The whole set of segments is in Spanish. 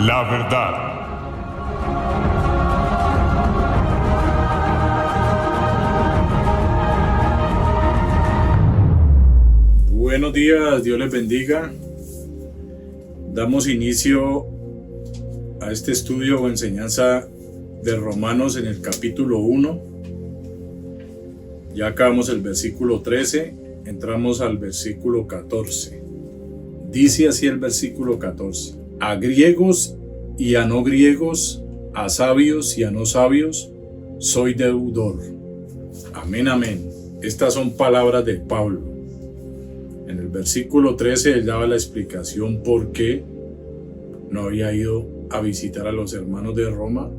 la verdad. Buenos días, Dios les bendiga. Damos inicio a este estudio o enseñanza de Romanos en el capítulo 1. Ya acabamos el versículo 13, entramos al versículo 14. Dice así el versículo 14: a griegos y a no griegos, a sabios y a no sabios, soy deudor. Amén, amén. Estas son palabras de Pablo. En el versículo 13 él daba la explicación por qué no había ido a visitar a los hermanos de Roma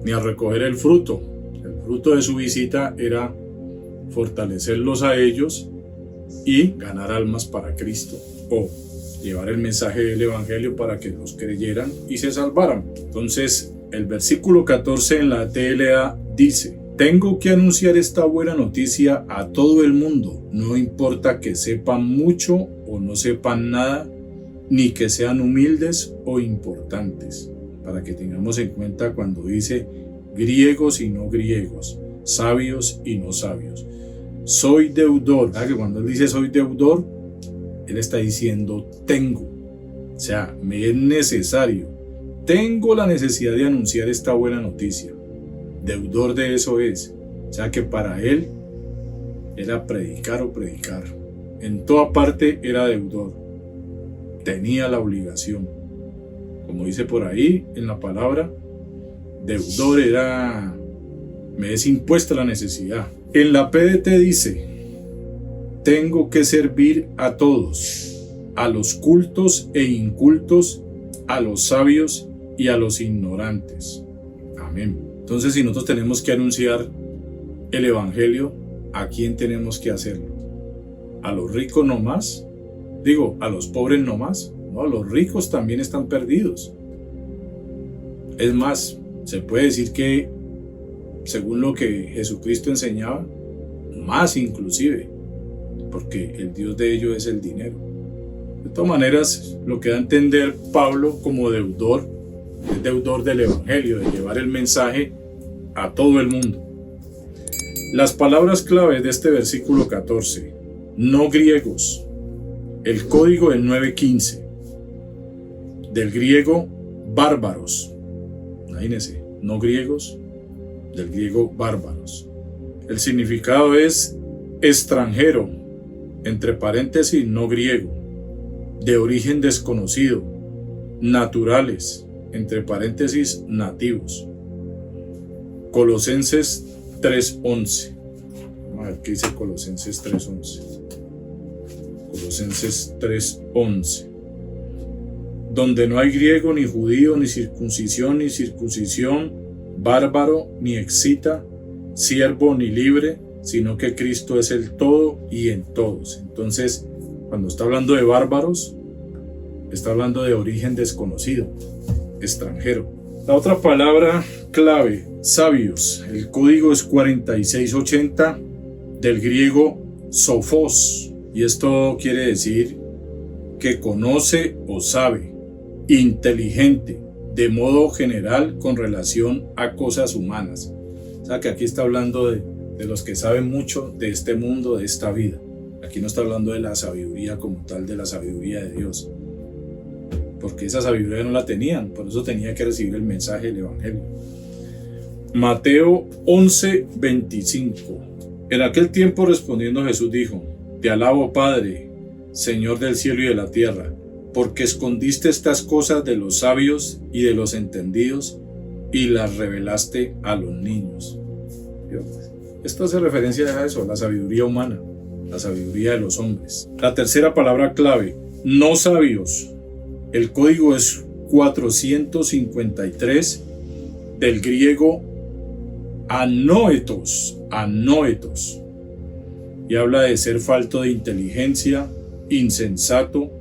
ni a recoger el fruto. El fruto de su visita era fortalecerlos a ellos y ganar almas para Cristo, o llevar el mensaje del Evangelio para que los creyeran y se salvaran. Entonces, el versículo 14 en la TLA dice: tengo que anunciar esta buena noticia a todo el mundo, no importa que sepan mucho o no sepan nada, ni que sean humildes o importantes. Para que tengamos en cuenta cuando dice griegos y no griegos, sabios y no sabios. Soy deudor. ¿Verdad? Que cuando él dice soy deudor, él está diciendo tengo. O sea, me es necesario. Tengo la necesidad de anunciar esta buena noticia. Deudor de eso es. O sea que para él era predicar o predicar. En toda parte era deudor. Tenía la obligación. Como dice por ahí en la palabra, deudor era, me es impuesta la necesidad. En la PDT dice: tengo que servir a todos, a los cultos e incultos, a los sabios y a los ignorantes. Amén. Entonces, si nosotros tenemos que anunciar el Evangelio, ¿a quién tenemos que hacerlo? ¿A los ricos nomás? Digo, ¿a los pobres nomás? No, los ricos también están perdidos. Es más, se puede decir que, según lo que Jesucristo enseñaba, más inclusive, porque el Dios de ellos es el dinero. De todas maneras, lo que da a entender Pablo como deudor, es deudor del Evangelio, de llevar el mensaje a todo el mundo. Las palabras claves de este versículo 14: no griegos. El código del 915. Del griego bárbaros. Imagínense, no griegos, del griego bárbaros. El significado es extranjero, entre paréntesis no griego, de origen desconocido, naturales, entre paréntesis nativos. Colosenses 3:11. Vamos a ver qué dice Colosenses 3:11. Colosenses 3:11. Donde no hay griego ni judío, ni circuncisión, bárbaro ni excita, siervo ni libre, sino que Cristo es el todo y en todos. Entonces, cuando está hablando de bárbaros, está hablando de origen desconocido, extranjero. La otra palabra clave, sabios. El código es 4680, del griego sophos, y esto quiere decir que conoce o sabe, inteligente, de modo general con relación a cosas humanas. O sea que aquí está hablando de los que saben mucho de este mundo, de esta vida. Aquí no está hablando de la sabiduría como tal, de la sabiduría de Dios, porque esa sabiduría no la tenían, por eso tenía que recibir el mensaje del Evangelio. Mateo 11:25. En aquel tiempo respondiendo Jesús dijo: te alabo, Padre, Señor del cielo y de la tierra, porque escondiste estas cosas de los sabios y de los entendidos y las revelaste a los niños. Esto hace referencia a eso, la sabiduría humana, la sabiduría de los hombres. La tercera palabra clave, no sabios. El código es 453, del griego anoetos, y habla de ser falto de inteligencia, insensato,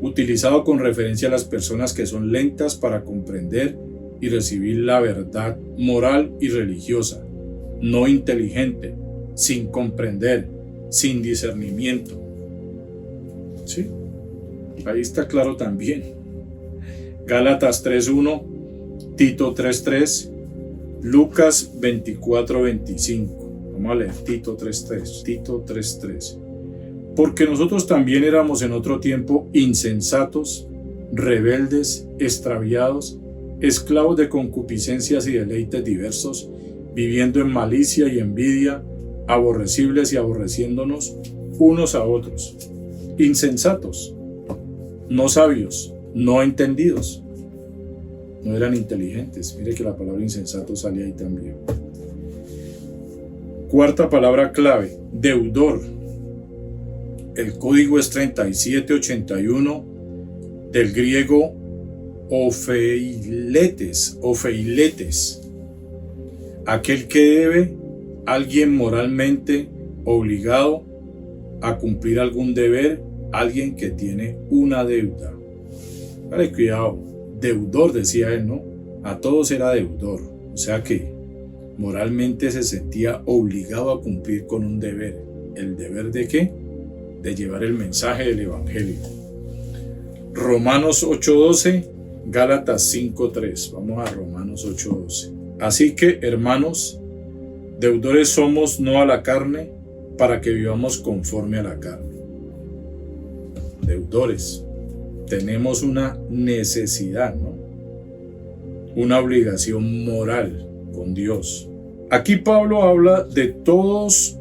utilizado con referencia a las personas que son lentas para comprender y recibir la verdad moral y religiosa, no inteligente, sin comprender, sin discernimiento. ¿Sí? Ahí está claro también. Gálatas 3:1, Tito 3:3, Lucas 24:25. Vamos a leer Tito 3:3. Porque nosotros también éramos en otro tiempo insensatos, rebeldes, extraviados, esclavos de concupiscencias y deleites diversos, viviendo en malicia y envidia, aborrecibles y aborreciéndonos unos a otros, insensatos, no sabios, no entendidos, no eran inteligentes. Mire que la palabra insensato sale ahí también. Cuarta palabra clave, deudor. El código es 3781 del griego ofeiletes, aquel que debe, alguien moralmente obligado a cumplir algún deber, alguien que tiene una deuda. Vale, cuidado, deudor decía él, ¿no? A todos era deudor, o sea que moralmente se sentía obligado a cumplir con un deber. ¿El deber de qué? De llevar el mensaje del evangelio. Romanos 8:12, Gálatas 5:3. Vamos a Romanos 8:12. Así que, hermanos, deudores somos no a la carne, para que vivamos conforme a la carne. Deudores. Tenemos una necesidad, ¿no? Una obligación moral con Dios. Aquí Pablo habla de todos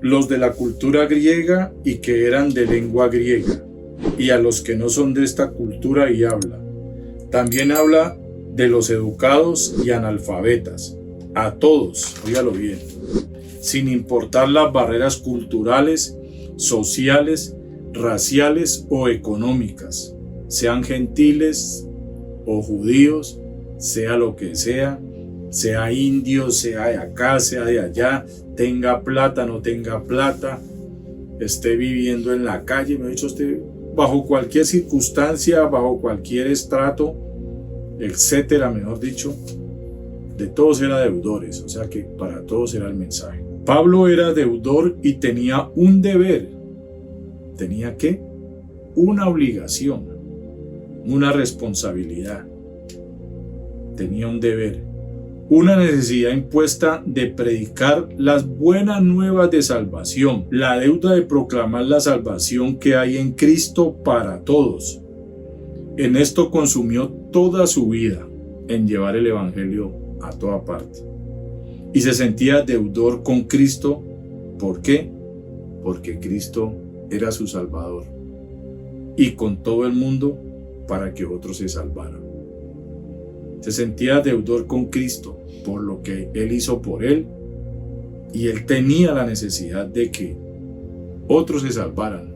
los de la cultura griega y que eran de lengua griega, y a los que no son de esta cultura y habla. También habla de los educados y analfabetas. A todos, óigalo bien, sin importar las barreras culturales, sociales, raciales o económicas, sean gentiles o judíos, sea lo que sea indio, sea de acá, sea de allá, tenga plata, no tenga plata, esté viviendo en la calle, me ha dicho usted, bajo cualquier circunstancia, bajo cualquier estrato, etcétera, mejor dicho, de todos era deudores, o sea que para todos era el mensaje. Pablo era deudor y tenía un deber. ¿Tenía qué? Una obligación, una responsabilidad. Tenía un deber, una necesidad impuesta de predicar las buenas nuevas de salvación, la deuda de proclamar la salvación que hay en Cristo para todos. En esto consumió toda su vida, en llevar el evangelio a toda parte. Y se sentía deudor con Cristo. ¿Por qué? Porque Cristo era su Salvador. Y con todo el mundo para que otros se salvaran. Se sentía deudor con Cristo por lo que Él hizo por él. Y él tenía la necesidad de que otros se salvaran.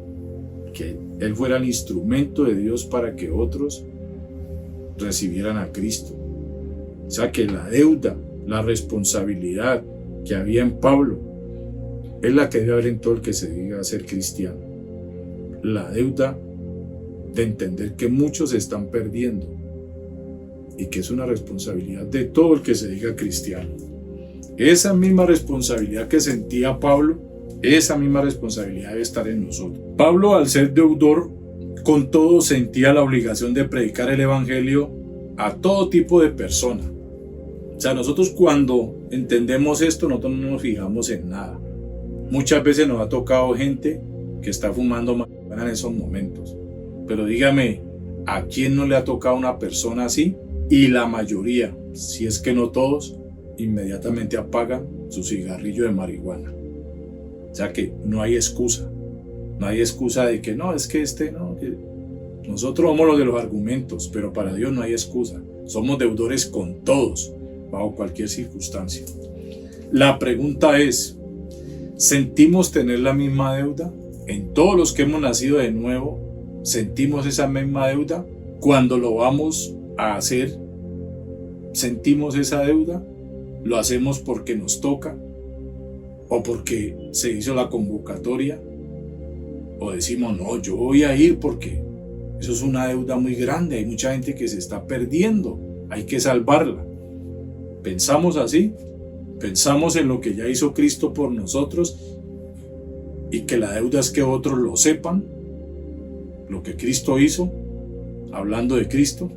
Que él fuera el instrumento de Dios para que otros recibieran a Cristo. O sea que la deuda, la responsabilidad que había en Pablo es la que debe haber en todo el que se diga ser cristiano. La deuda de entender que muchos se están perdiendo y que es una responsabilidad de todo el que se diga cristiano. Esa misma responsabilidad que sentía Pablo, esa misma responsabilidad debe estar en nosotros. Pablo, al ser deudor, con todo sentía la obligación de predicar el evangelio a todo tipo de personas. O sea, nosotros cuando entendemos esto, nosotros no nos fijamos en nada. Muchas veces nos ha tocado gente que está fumando marihuana en esos momentos. Pero dígame, ¿a quién no le ha tocado una persona así? Y la mayoría, si es que no todos, inmediatamente apagan su cigarrillo de marihuana. O sea que no hay excusa. No hay excusa de que no, es que no. Que nosotros somos los de los argumentos, pero para Dios no hay excusa. Somos deudores con todos, bajo cualquier circunstancia. La pregunta es, ¿sentimos tener la misma deuda? En todos los que hemos nacido de nuevo, ¿sentimos esa misma deuda? Cuando lo vamos a hacer, ¿sentimos esa deuda? ¿Lo hacemos porque nos toca? ¿O porque se hizo la convocatoria? ¿O decimos, no, yo voy a ir porque eso es una deuda muy grande, hay mucha gente que se está perdiendo, hay que salvarla? ¿Pensamos así? ¿Pensamos en lo que ya hizo Cristo por nosotros y que la deuda es que otros lo sepan? Lo que Cristo hizo, hablando de Cristo.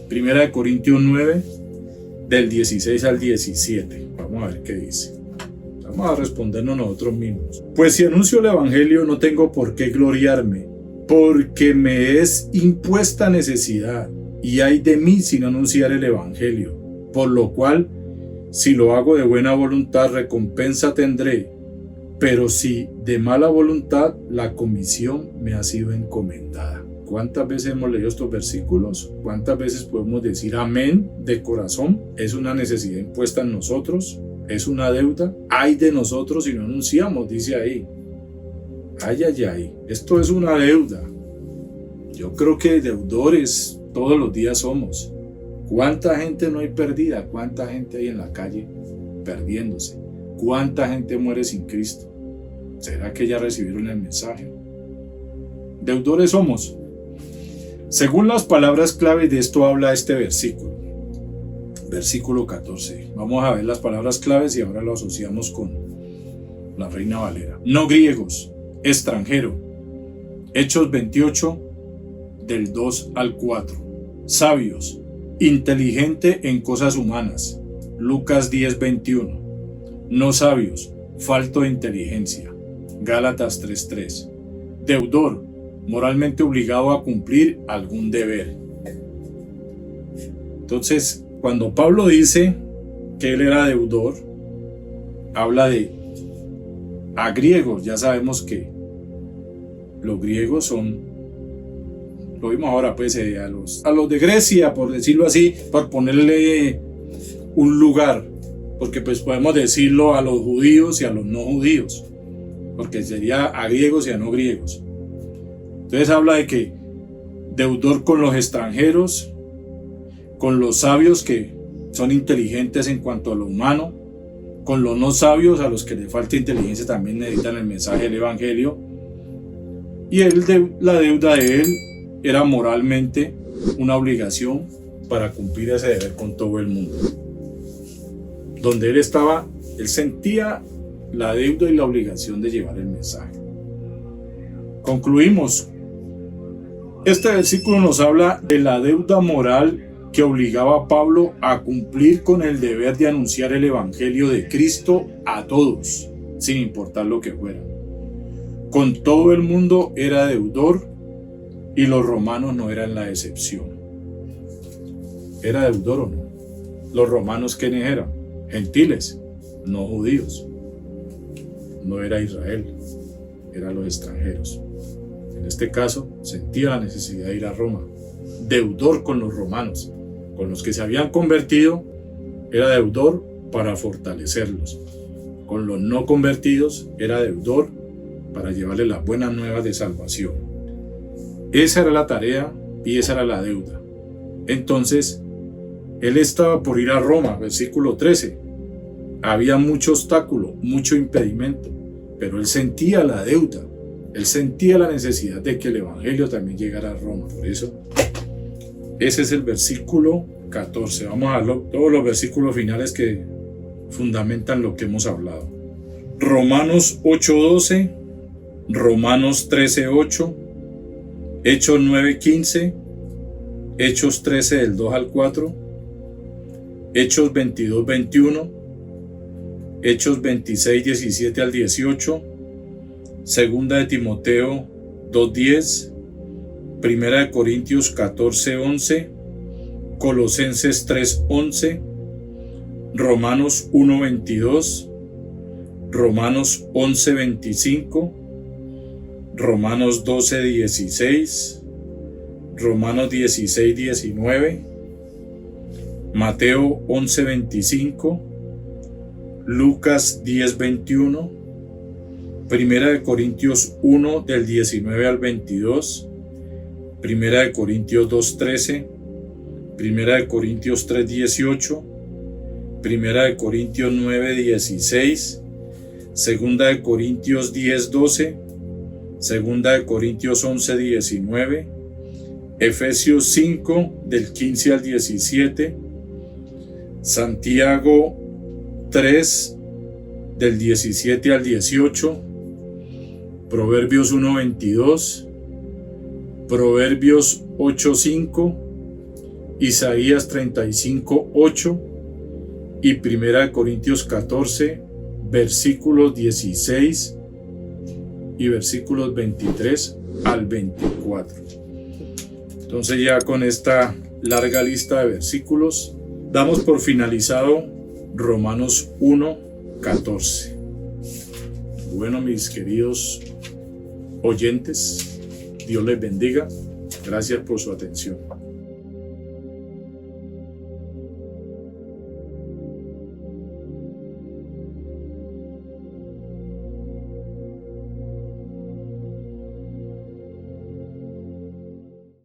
Primera de Corintios 9, del 16 al 17. Vamos a ver qué dice. Vamos a respondernos nosotros mismos. Pues si anuncio el evangelio, no tengo por qué gloriarme, porque me es impuesta necesidad, y ay de mí sin anunciar el evangelio. Por lo cual, si lo hago de buena voluntad, recompensa tendré, pero si de mala voluntad, la comisión me ha sido encomendada. ¿Cuántas veces hemos leído estos versículos? ¿Cuántas veces podemos decir amén de corazón? Es una necesidad impuesta en nosotros, es una deuda. Ay de nosotros si no anunciamos, dice ahí. Ay, ay, ay, esto es una deuda. Yo creo que deudores todos los días somos. ¿Cuánta gente no hay perdida? ¿Cuánta gente hay en la calle perdiéndose? ¿Cuánta gente muere sin Cristo? ¿Será que ya recibieron el mensaje? Deudores somos. Según las palabras clave de esto habla este versículo. Versículo 14. Vamos a ver las palabras claves y ahora lo asociamos con la Reina Valera. No griegos, extranjero. Hechos 28, del 2 al 4. Sabios, inteligente en cosas humanas. Lucas 10, 21. No sabios, falto de inteligencia. Gálatas 3:3. Deudor, moralmente obligado a cumplir algún deber. Entonces, cuando Pablo dice que él era deudor, habla a griegos. Ya sabemos que los griegos son, lo vimos ahora pues, a los de Grecia, por decirlo así, por ponerle un lugar, porque pues podemos decirlo a los judíos y a los no judíos, porque sería a griegos y a no griegos. Entonces habla de que deudor con los extranjeros, con los sabios que son inteligentes en cuanto a lo humano, con los no sabios a los que le falta inteligencia también necesitan el mensaje del evangelio. Y la deuda de él era moralmente una obligación para cumplir ese deber con todo el mundo. Donde él estaba, él sentía la deuda y la obligación de llevar el mensaje. Concluimos. Este versículo nos habla de la deuda moral que obligaba a Pablo a cumplir con el deber de anunciar el evangelio de Cristo a todos, sin importar lo que fuera. Con todo el mundo era deudor y los romanos no eran la excepción. ¿Era deudor o no? Los romanos, ¿quiénes eran? Gentiles, no judíos. No era Israel, eran los extranjeros. En este caso, sentía la necesidad de ir a Roma. Deudor con los romanos, con los que se habían convertido, era deudor para fortalecerlos. Con los no convertidos, era deudor para llevarles las buenas nuevas de salvación. Esa era la tarea y esa era la deuda. Entonces, él estaba por ir a Roma, versículo 13. Había mucho obstáculo, mucho impedimento, pero él sentía la deuda. Él sentía la necesidad de que el evangelio también llegara a Roma. Por eso, ese es el versículo 14. Vamos a ver todos los versículos finales que fundamentan lo que hemos hablado. Romanos 8:12, Romanos 13:8, Hechos 9:15, Hechos 13 del 2 al 4, Hechos 22:21, Hechos 26:17 al 18, Segunda de Timoteo 2:10, Primera de Corintios 14:11, Colosenses 3:11, Romanos 1:22, Romanos 11:25, Romanos 12:16, Romanos 16:19, Mateo 11:25, Lucas 10:21, Primera de Corintios 1 del 19 al 22, Primera de Corintios 2:13, Primera de Corintios 3:18, Primera de Corintios 9:16, Segunda de Corintios 10:12, Segunda de Corintios 11:19, Efesios 5 del 15 al 17, Santiago 3 del 17 al 18, Proverbios 1:22, Proverbios 8:5, Isaías 35, 8 y 1 Corintios 14, versículos 16 y versículos 23 al 24. Entonces ya con esta larga lista de versículos damos por finalizado Romanos 1, 14. Bueno, mis queridos oyentes, Dios les bendiga. Gracias por su atención.